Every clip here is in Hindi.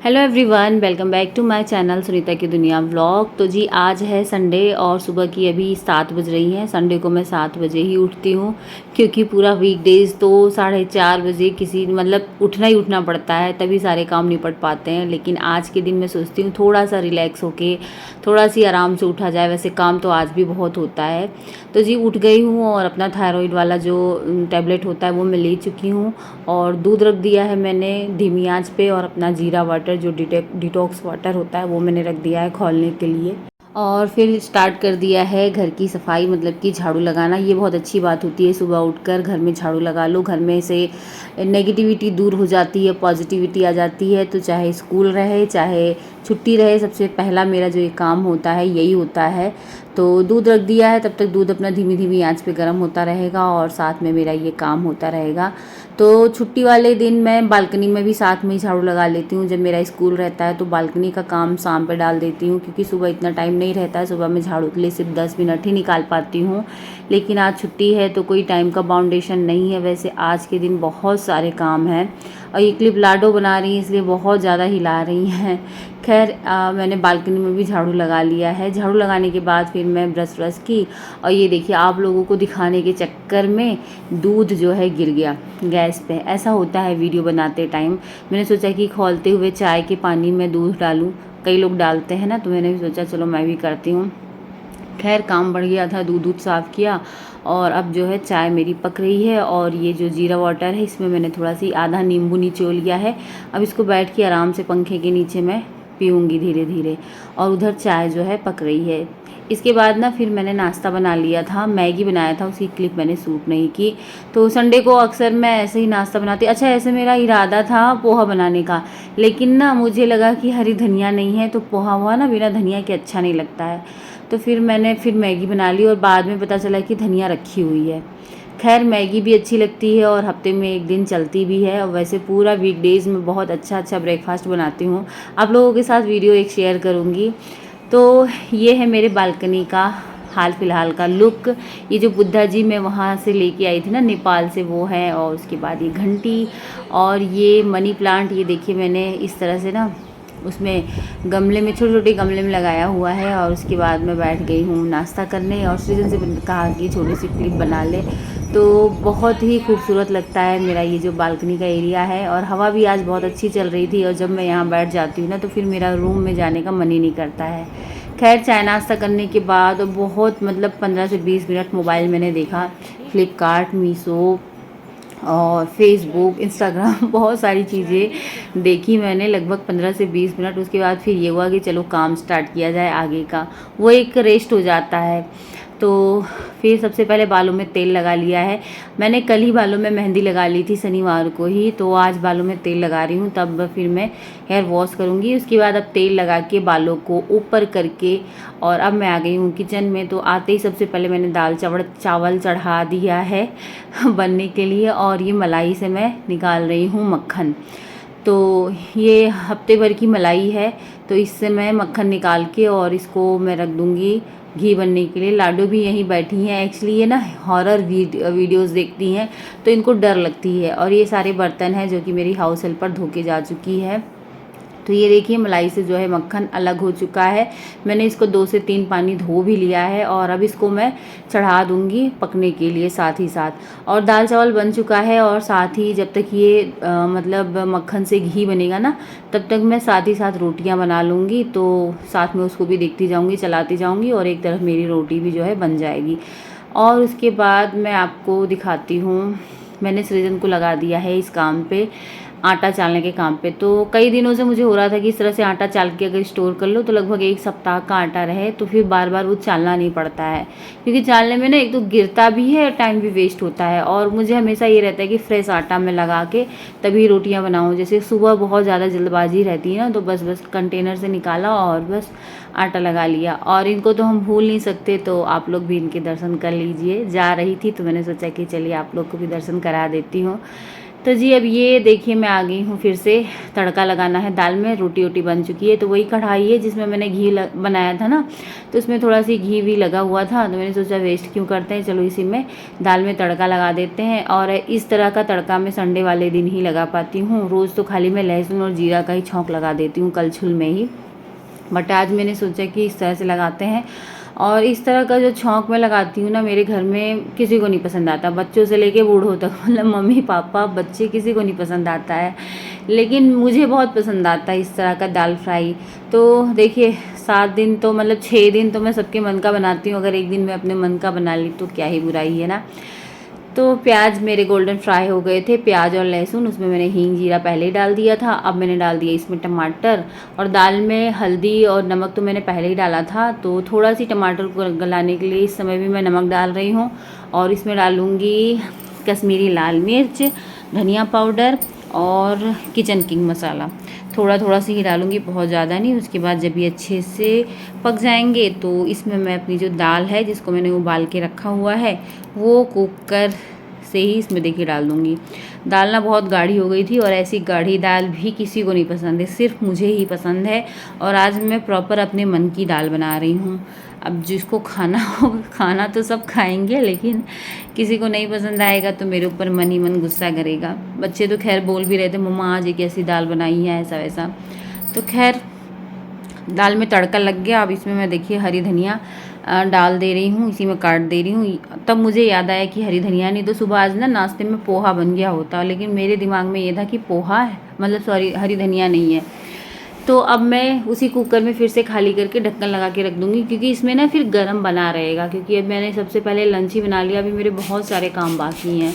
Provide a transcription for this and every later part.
Hello everyone, welcome back to my channel Sunita की दुनिया व्लॉग। तो जी आज है संडे और सुबह की अभी 7 बज रही हैं। संडे को मैं 7 बजे ही उठती हूँ क्योंकि पूरा वीकडेज़ तो 4:30 बजे किसी उठना ही उठना पड़ता है, तभी सारे काम निपट पाते हैं। लेकिन आज के दिन मैं सोचती हूँ थोड़ा सा रिलैक्स होके थोड़ा सी आराम से उठा जाए। वैसे काम तो आज भी बहुत होता है। तो जी उठ गई हूँ और अपना थायराइड वाला जो टैबलेट होता है वो मैं ले चुकी हूँ और दूध रख दिया है मैंने धीमी आंच पे, और अपना जीरा वाटर जो डिटॉक्स वाटर होता है वो मैंने रख दिया है खौलने के लिए। और फिर स्टार्ट कर दिया है घर की सफाई, मतलब कि झाड़ू लगाना। ये बहुत अच्छी बात होती है, सुबह उठकर घर में झाड़ू लगा लो, घर में से नेगेटिविटी दूर हो जाती है, पॉजिटिविटी आ जाती है। तो चाहे स्कूल रहे चाहे छुट्टी रहे, सबसे पहला मेरा जो ये काम होता है यही होता है। तो दूध रख दिया है, तब तक दूध अपना धीमी धीमी आंच पे गर्म होता रहेगा और साथ में मेरा ये काम होता रहेगा। तो छुट्टी वाले दिन मैं बालकनी में भी साथ में ही झाड़ू लगा लेती हूँ। जब मेरा स्कूल रहता है तो बालकनी का काम शाम पे डाल देती हूँ, क्योंकि सुबह इतना टाइम नहीं रहता है। सुबह मैं झाड़ू के लिए सिर्फ 10 मिनट ही निकाल पाती हूँ। लेकिन आज छुट्टी है तो कोई टाइम का बाउंडेशन नहीं है। वैसे आज के दिन बहुत सारे काम हैं और ये क्लिप लाडो बना रही हैं इसलिए बहुत ज़्यादा हिला रही हैं। खैर मैंने बालकनी में भी झाड़ू लगा लिया है। झाड़ू लगाने के बाद फिर मैं ब्रश की, और ये देखिए आप लोगों को दिखाने के चक्कर में दूध जो है गिर गया गैस पे। ऐसा होता है वीडियो बनाते टाइम। मैंने सोचा कि खौलते हुए चाय के पानी में दूध डालूं, कई लोग डालते हैं ना, तो मैंने भी सोचा चलो मैं भी करती हूँ। खैर काम बढ़ गया था, दूध साफ़ किया और अब जो है चाय मेरी पक रही है। और ये जो जीरा वाटर है इसमें मैंने थोड़ा सी आधा नींबू निचोड़ लिया है। अब इसको बैठ के आराम से पंखे के नीचे मैं पीऊँगी धीरे धीरे। और उधर चाय जो है पक रही है। इसके बाद ना फिर मैंने नाश्ता बना लिया था, मैगी बनाया था, उसकी क्लिप मैंने शूट नहीं की। तो संडे को अक्सर मैं ऐसे ही नाश्ता बनाती। अच्छा, ऐसे मेरा इरादा था पोहा बनाने का, लेकिन ना मुझे लगा कि हरी धनिया नहीं है तो पोहा हुआ ना बिना धनिया के अच्छा नहीं लगता है। तो फिर मैंने मैगी बना ली और बाद में पता चला कि धनिया रखी हुई है। खैर मैगी भी अच्छी लगती है और हफ्ते में एक दिन चलती भी है। और वैसे पूरा वीकडेज़ में बहुत अच्छा अच्छा ब्रेकफास्ट बनाती हूँ। आप लोगों के साथ वीडियो एक शेयर करूँगी। तो ये है मेरे बालकनी का हाल फिलहाल का लुक। ये जो बुद्धा जी मैं वहाँ से लेके आई थी ना नेपाल से, वो है। और उसके बाद ये घंटी और ये मनी प्लांट, ये देखिए मैंने इस तरह से ना उसमें गमले में, छोटे छोटे गमले में लगाया हुआ है। और उसके बाद मैं बैठ गई हूँ नाश्ता करने और सृजन से कहा कि छोटी सी क्लिप बना ले। तो बहुत ही खूबसूरत लगता है मेरा ये जो बालकनी का एरिया है। और हवा भी आज बहुत अच्छी चल रही थी और जब मैं यहाँ बैठ जाती हूँ ना तो फिर मेरा रूम में जाने का मन ही नहीं करता है। खैर चाय नाश्ता करने के बाद बहुत 15 से 20 मिनट मोबाइल मैंने देखा। फ्लिपकार्ट, मीशो और फेसबुक, इंस्टाग्राम बहुत सारी चीज़ें देखी मैंने, लगभग 15 से 20 मिनट। उसके बाद फिर ये हुआ कि चलो काम स्टार्ट किया जाए आगे का, वो एक रेस्ट हो जाता है। तो फिर सबसे पहले बालों में तेल लगा लिया है। मैंने कल ही बालों में मेहंदी लगा ली थी शनिवार को ही, तो आज बालों में तेल लगा रही हूँ। तब फिर मैं हेयर वॉश करूँगी। उसके बाद अब तेल लगा के बालों को ऊपर करके और अब मैं आ गई हूँ किचन में। तो आते ही सबसे पहले मैंने दाल चावल चढ़ा दिया है बनने के लिए। और ये मलाई से मैं निकाल रही हूँ मक्खन। तो ये हफ्ते भर की मलाई है, तो इससे मैं मक्खन निकाल के और इसको मैं रख दूँगी घी बनने के लिए। लाडो भी यहीं बैठी हैं। एक्चुअली ये ना हॉरर वीडियोज़ देखती हैं तो इनको डर लगती है। और ये सारे बर्तन हैं जो कि मेरी हाउस हेल्पर धो के जा चुकी है। तो ये देखिए मलाई से जो है मक्खन अलग हो चुका है। मैंने इसको 2 से 3 पानी धो भी लिया है और अब इसको मैं चढ़ा दूँगी पकने के लिए साथ ही साथ। और दाल चावल बन चुका है और साथ ही जब तक ये मक्खन से घी बनेगा ना, तब तक मैं साथ ही साथ रोटियां बना लूँगी। तो साथ में उसको भी देखती जाऊँगी, चलाती जाऊँगी और एक तरफ मेरी रोटी भी जो है बन जाएगी। और उसके बाद मैं आपको दिखाती हूँ, मैंने सृजन को लगा दिया है इस काम पे, आटा चालने के काम पे। तो कई दिनों से मुझे हो रहा था कि इस तरह से आटा चाल के अगर स्टोर कर लो तो लगभग 1 सप्ताह का आटा रहे, तो फिर बार बार वो चालना नहीं पड़ता है। क्योंकि चालने में ना एक तो गिरता भी है, टाइम भी वेस्ट होता है। और मुझे हमेशा ये रहता है कि फ्रेश आटा में लगा के तभी रोटियां बनाऊं। जैसे सुबह बहुत ज़्यादा जल्दबाजी रहती है ना, तो बस कंटेनर से निकाला और बस आटा लगा लिया। और इनको तो हम भूल नहीं सकते, तो आप लोग भी इनके दर्शन कर लीजिए। जा रही थी तो मैंने सोचा कि चलिए आप लोग को भी दर्शन करा देती हूँ। तो जी अब ये देखिए मैं आ गई हूँ फिर से तड़का लगाना है दाल में। रोटी वोटी बन चुकी है, तो वही कढ़ाई है जिसमें मैंने घी बनाया था ना, तो उसमें थोड़ा सी घी भी लगा हुआ था, तो मैंने सोचा वेस्ट क्यों करते हैं, चलो इसी में दाल में तड़का लगा देते हैं। और इस तरह का तड़का मैं संडे वाले दिन ही लगा पाती हूँ, रोज़ तो खाली मैं लहसुन और जीरा का ही छौंक लगा देती हूँ कलछुल में ही, बट आज मैंने सोचा कि इस तरह से लगाते हैं। और इस तरह का जो छौंक मैं लगाती हूँ ना, मेरे घर में किसी को नहीं पसंद आता, बच्चों से लेके बूढ़ों तक, मतलब मम्मी पापा बच्चे किसी को नहीं पसंद आता है, लेकिन मुझे बहुत पसंद आता है इस तरह का दाल फ्राई। तो देखिए 7 दिन तो मतलब 6 दिन तो मैं सबके मन का बनाती हूँ, अगर एक दिन मैं अपने मन का बना ली तो क्या ही बुराई है ना। तो प्याज मेरे गोल्डन फ्राई हो गए थे, प्याज और लहसुन, उसमें मैंने हींग जीरा पहले ही डाल दिया था। अब मैंने डाल दिया इसमें टमाटर, और दाल में हल्दी और नमक तो मैंने पहले ही डाला था, तो थोड़ा सी टमाटर को गलाने के लिए इस समय भी मैं नमक डाल रही हूँ। और इसमें डालूँगी कश्मीरी लाल मिर्च, धनिया पाउडर और किचन किंग मसाला, थोड़ा थोड़ा सा ही डालूँगी, बहुत ज़्यादा नहीं। उसके बाद जब ये अच्छे से पक जाएंगे तो इसमें मैं अपनी जो दाल है जिसको मैंने उबाल के रखा हुआ है वो कुकर से ही इसमें देखिए डाल दूँगी। दाल ना बहुत गाढ़ी हो गई थी, और ऐसी गाढ़ी दाल भी किसी को नहीं पसंद है, सिर्फ मुझे ही पसंद है। और आज मैं प्रॉपर अपने मन की दाल बना रही हूँ। अब जिसको खाना होगा, खाना तो सब खाएंगे, लेकिन किसी को नहीं पसंद आएगा तो मेरे ऊपर मन ही मन गुस्सा करेगा। बच्चे तो खैर बोल भी रहे थे मम्मा आज ये कैसी दाल बनाई है, ऐसा वैसा। तो खैर दाल में तड़का लग गया। अब इसमें मैं देखिए हरी धनिया डाल दे रही हूँ, इसी में काट दे रही हूँ। तब मुझे याद आया कि हरी धनिया नहीं तो सुबह आज ना नाश्ते में पोहा बन गया होता, लेकिन मेरे दिमाग में ये था कि पोहा है, मतलब सॉरी हरी धनिया नहीं है। तो अब मैं उसी कुकर में फिर से खाली करके ढक्कन लगा के रख दूँगी, क्योंकि इसमें ना फिर गरम बना रहेगा, क्योंकि अब मैंने सबसे पहले लंच ही बना लिया, अभी मेरे बहुत सारे काम बाकी हैं।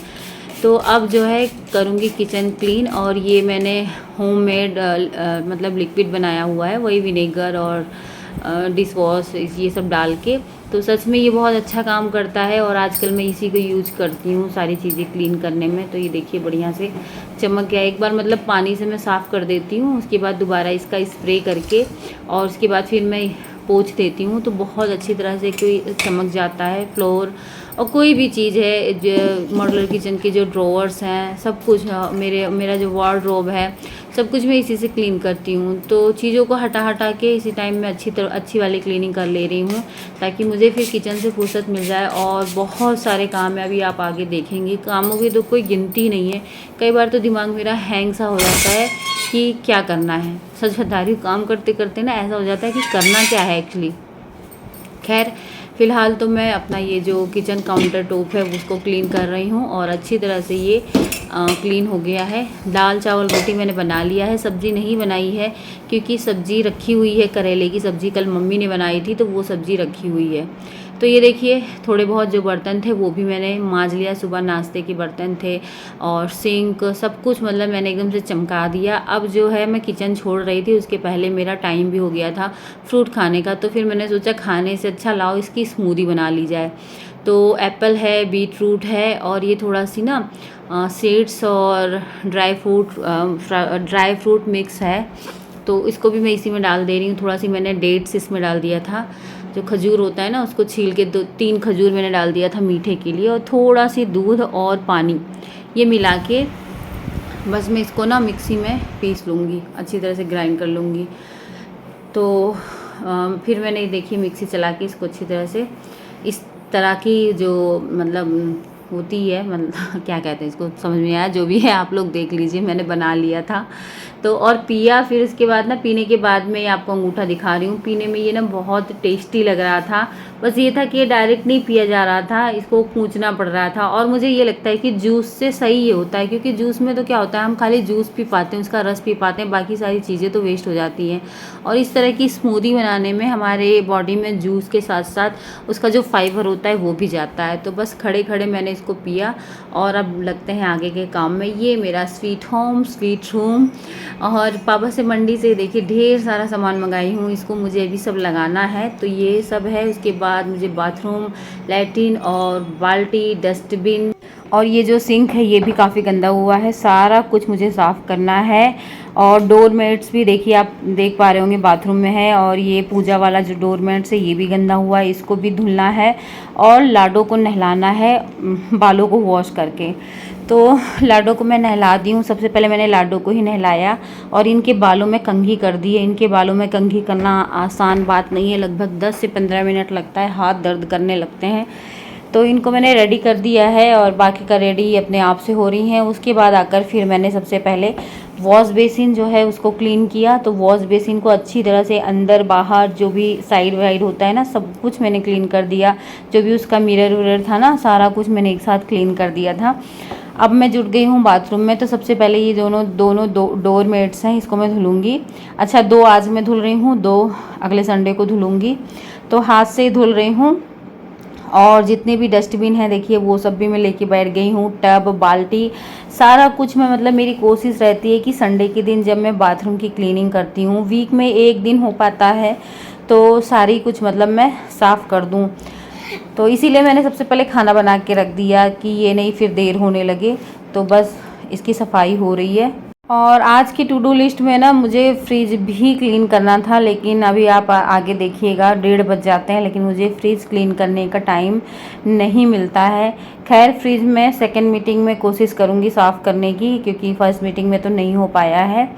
तो अब जो है करूँगी किचन क्लीन। और ये मैंने होममेड मतलब लिक्विड बनाया हुआ है, वही विनेगर और डिश वॉश ये सब डाल के, तो सच में ये बहुत अच्छा काम करता है, और आजकल मैं इसी को यूज करती हूँ सारी चीज़ें क्लीन करने में। तो ये देखिए बढ़िया से चमक गया। एक बार मतलब पानी से मैं साफ़ कर देती हूँ, उसके बाद दोबारा इसका स्प्रे करके और उसके बाद फिर मैं पोंछ देती हूँ, तो बहुत अच्छी तरह से कोई चमक जाता है फ्लोर और कोई भी चीज़ है। जो मॉड्यूलर किचन के जो ड्रॉवर्स हैं सब कुछ, मेरा जो वार्डरोब है सब कुछ मैं इसी से क्लीन करती हूँ। तो चीज़ों को हटा हटा के इसी टाइम में अच्छी वाली क्लीनिंग कर ले रही हूँ, ताकि मुझे फिर किचन से फुर्सत मिल जाए। और बहुत सारे काम है, अभी आप आगे देखेंगे, कामों की तो कोई गिनती नहीं है। कई बार तो दिमाग मेरा हैंग सा हो जाता है कि क्या करना है। सच बता रही हूँ, काम करते करते ना ऐसा हो जाता है कि करना क्या है एक्चुअली। खैर फ़िलहाल तो मैं अपना ये जो किचन काउंटर टॉप है उसको क्लीन कर रही हूँ, और अच्छी तरह से ये क्लीन हो गया है। दाल चावल रोटी मैंने बना लिया है, सब्ज़ी नहीं बनाई है क्योंकि सब्ज़ी रखी हुई है, करेले की सब्ज़ी कल मम्मी ने बनाई थी, तो वो सब्ज़ी रखी हुई है। तो ये देखिए थोड़े बहुत जो बर्तन थे वो भी मैंने मांज लिया, सुबह नाश्ते के बर्तन थे और सिंक सब कुछ, मतलब मैंने एकदम से चमका दिया। अब जो है मैं किचन छोड़ रही थी, उसके पहले मेरा टाइम भी हो गया था फ्रूट खाने का, तो फिर मैंने सोचा खाने से अच्छा लाओ इसकी स्मूदी बना ली जाए। तो एप्पल है, बीट रूट है, और ये थोड़ा सी ना सीड्स और ड्राई फ्रूट मिक्स है, तो इसको भी मैं इसी में डाल दे रही हूँ। थोड़ा सी मैंने डेट्स इसमें डाल दिया था, जो खजूर होता है ना उसको छील के 2-3 खजूर मैंने डाल दिया था मीठे के लिए, और थोड़ा सी दूध और पानी ये मिला के बस मैं इसको ना मिक्सी में पीस लूँगी, अच्छी तरह से ग्राइंड कर लूँगी। तो फिर मैंने देखिए मिक्सी चला के इसको अच्छी तरह से इस तरह की जो मतलब होती है, मतलब क्या कहते हैं इसको समझ में आया, जो भी है आप लोग देख लीजिए, मैंने बना लिया था। तो और पिया, फिर उसके बाद ना पीने के बाद में आपको अंगूठा दिखा रही हूँ, पीने में ये ना बहुत टेस्टी लग रहा था। बस ये था कि ये डायरेक्ट नहीं पिया जा रहा था, इसको कूचना पड़ रहा था। और मुझे ये लगता है कि जूस से सही ये होता है, क्योंकि जूस में तो क्या होता है हम खाली जूस पी पाते हैं, उसका रस पी पाते हैं, बाकी सारी चीज़ें तो वेस्ट हो जाती हैं। और इस तरह की स्मूदी बनाने में हमारे बॉडी में जूस के साथ साथ उसका जो फाइबर होता है वो भी जाता है। तो बस खड़े खड़े मैंने इसको पिया, और अब लगते हैं आगे के काम में। ये मेरा स्वीट होम स्वीट रूम, और पापा से मंडी से देखिए ढेर सारा सामान मंगाई हूँ, इसको मुझे अभी सब लगाना है, तो ये सब है। उसके बाद मुझे बाथरूम, लैट्रिन और बाल्टी, डस्टबिन, और ये जो सिंक है ये भी काफ़ी गंदा हुआ है, सारा कुछ मुझे साफ़ करना है। और डोरमेट्स भी देखिए, आप देख पा रहे होंगे बाथरूम में है। और ये पूजा वाला जो डोरमेट्स है ये भी गंदा हुआ है, इसको भी धुलना है। और लाडो को नहलाना है बालों को वॉश करके। तो लाडो को मैं नहला दी हूँ। सबसे पहले मैंने लाडो को ही नहलाया और इनके बालों में कंघी कर दी है। इनके बालों में कंघी करना आसान बात नहीं है, लगभग 10 से 15 मिनट लगता है, हाथ दर्द करने लगते हैं। तो इनको मैंने रेडी कर दिया है और बाकी का रेडी अपने आप से हो रही हैं। उसके बाद आकर फिर मैंने सबसे पहले वॉश बेसिन जो है उसको क्लीन किया। तो वॉश बेसिन को अच्छी तरह से अंदर बाहर जो भी साइड वाइड होता है ना, सब कुछ मैंने क्लीन कर दिया। जो भी उसका मिरर विरर था ना, सारा कुछ मैंने एक साथ क्लीन कर दिया था। अब मैं जुट गई हूँ बाथरूम में। तो सबसे पहले ये दोनों डोरमेट्स हैं, इसको मैं धुलूँगी। अच्छा, 2 आज मैं धुल रही हूँ, 2 अगले संडे को धुलूँगी। तो हाथ से धुल रही हूँ। और जितने भी डस्टबिन हैं देखिए, वो सब भी मैं लेके बैठ गई हूँ। टब, बाल्टी, सारा कुछ मैं, मतलब मेरी कोशिश रहती है कि संडे के दिन जब मैं बाथरूम की क्लीनिंग करती हूँ, वीक में 1 दिन हो पाता है, तो सारी कुछ मतलब मैं साफ़ कर दूँ। तो इसीलिए मैंने सबसे पहले खाना बना के रख दिया कि ये नहीं फिर देर होने लगे। तो बस इसकी सफाई हो रही है। और आज की टू डू लिस्ट में ना मुझे फ्रिज भी क्लीन करना था, लेकिन अभी आप आगे देखिएगा 1:30 बज जाते हैं, लेकिन मुझे फ्रिज क्लीन करने का टाइम नहीं मिलता है। खैर, फ्रिज में सेकंड मीटिंग में कोशिश करूँगी साफ़ करने की, क्योंकि फर्स्ट मीटिंग में तो नहीं हो पाया है।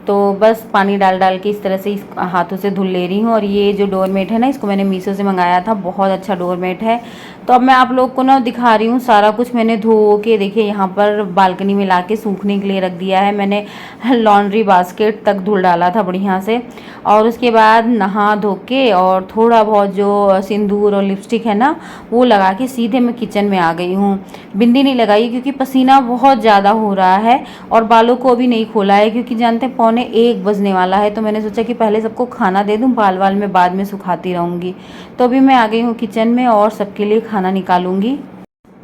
तो बस पानी डाल डाल के इस तरह से इस हाथों से धुल ले रही हूँ। और ये जो डोरमेट है ना, इसको मैंने मीशो से मंगाया था, बहुत अच्छा डोरमेट है। तो अब मैं आप लोग को ना दिखा रही हूँ, सारा कुछ मैंने धो के देखिए यहाँ पर बालकनी में ला के सूखने के लिए रख दिया है। मैंने लॉन्ड्री बास्केट तक धुल डाला था बढ़िया से। और उसके बाद नहा धो के और थोड़ा बहुत जो सिंदूर और लिपस्टिक है ना, वो लगा के सीधे मैं किचन में आ गई हूँ। बिंदी नहीं लगाई क्योंकि पसीना बहुत ज़्यादा हो रहा है। और बालों को अभी नहीं खोला है क्योंकि जानते हैं 1:15 बजने वाला है। तो मैंने सोचा कि पहले सबको खाना दे दूँ, बाल वाल में बाद में सुखाती रहूँगी। तो अभी मैं आ गई हूँ किचन में और सबके लिए खाना निकालूंगी।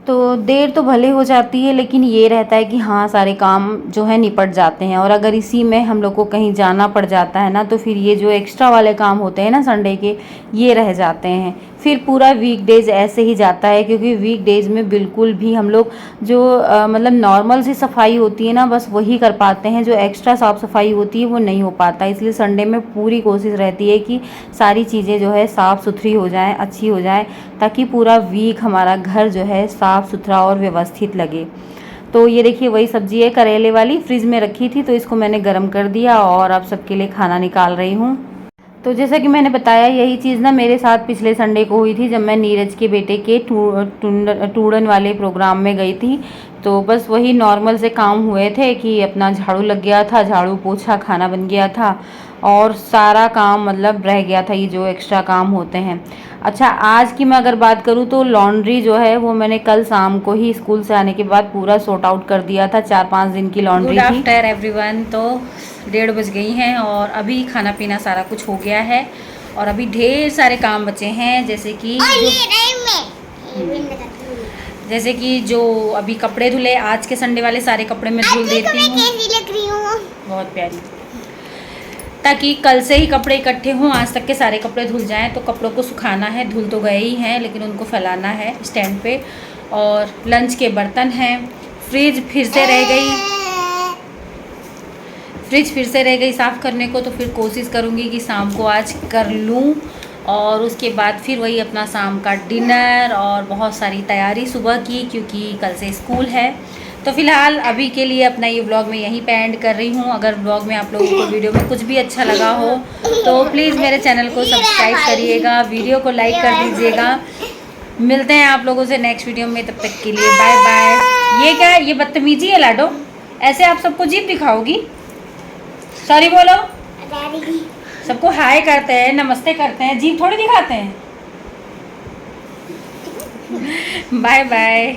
तो देर तो भले हो जाती है, लेकिन ये रहता है कि हाँ, सारे काम जो है निपट जाते हैं। और अगर इसी में हम लोग को कहीं जाना पड़ जाता है ना, तो फिर ये जो एक्स्ट्रा वाले काम होते हैं ना संडे के, ये रह जाते हैं। फिर पूरा वीकडेज ऐसे ही जाता है, क्योंकि वीकडेज में बिल्कुल भी हम लोग जो मतलब नॉर्मल सी सफाई होती है ना, बस वही कर पाते हैं। जो एक्स्ट्रा साफ़ सफाई होती है वो नहीं हो पाता। इसलिए संडे में पूरी कोशिश रहती है कि सारी चीज़ें जो है साफ़ सुथरी हो जाएँ, अच्छी हो जाएँ, ताकि पूरा वीक हमारा घर जो है साफ़ सुथरा और व्यवस्थित लगे। तो ये देखिए, वही सब्जी है करेले वाली, फ्रिज में रखी थी, तो इसको मैंने गर्म कर दिया और अब सबके लिए खाना निकाल रही हूँ। तो जैसा कि मैंने बताया, यही चीज़ ना मेरे साथ पिछले संडे को हुई थी, जब मैं नीरज के बेटे के टूडन वाले प्रोग्राम में गई थी। तो बस वही नॉर्मल से काम हुए थे कि अपना झाड़ू लग गया था, झाड़ू पोछा, खाना बन गया था और सारा काम मतलब रह गया था, ये जो एक्स्ट्रा काम होते हैं। अच्छा, आज की मैं अगर बात करूँ तो लॉन्ड्री जो है वो मैंने कल शाम को ही स्कूल से आने के बाद पूरा सॉर्ट आउट कर दिया था। 4-5 दिन की लॉन्ड्री थी। Good after everyone. तो 1:30 बज गई हैं और अभी खाना पीना सारा कुछ हो गया है और अभी ढेर सारे काम बचे हैं, जैसे कि जो अभी कपड़े धुले, आज के संडे वाले सारे कपड़े मैं धुल देती हूँ। बहुत प्यारी, ताकि कल से ही कपड़े इकट्ठे हों, आज तक के सारे कपड़े धुल जाएं। तो कपड़ों को सुखाना है, धुल तो गए ही हैं, लेकिन उनको फैलाना है स्टैंड पे। और लंच के बर्तन हैं। फ्रिज फिर से रह गई साफ़ करने को, तो फिर कोशिश करूँगी कि शाम को आज कर लूँ। और उसके बाद फिर वही अपना शाम का डिनर और बहुत सारी तैयारी सुबह की, क्योंकि कल से स्कूल है। तो फिलहाल अभी के लिए अपना ये व्लॉग मैं यहीं पे एंड कर रही हूँ। अगर व्लॉग में आप लोगों को वीडियो में कुछ भी अच्छा लगा हो तो प्लीज़ मेरे चैनल को सब्सक्राइब करिएगा, वीडियो को लाइक कर दीजिएगा। मिलते हैं आप लोगों से नेक्स्ट वीडियो में, तब तक के लिए बाय बाय। ये क्या है, ये बदतमीजी है लाडो, ऐसे आप सबको जीभ दिखाओगी? सॉरी बोलो। सबको हाय करते हैं, नमस्ते करते हैं, जीभ थोड़ी दिखाते हैं। Bye bye.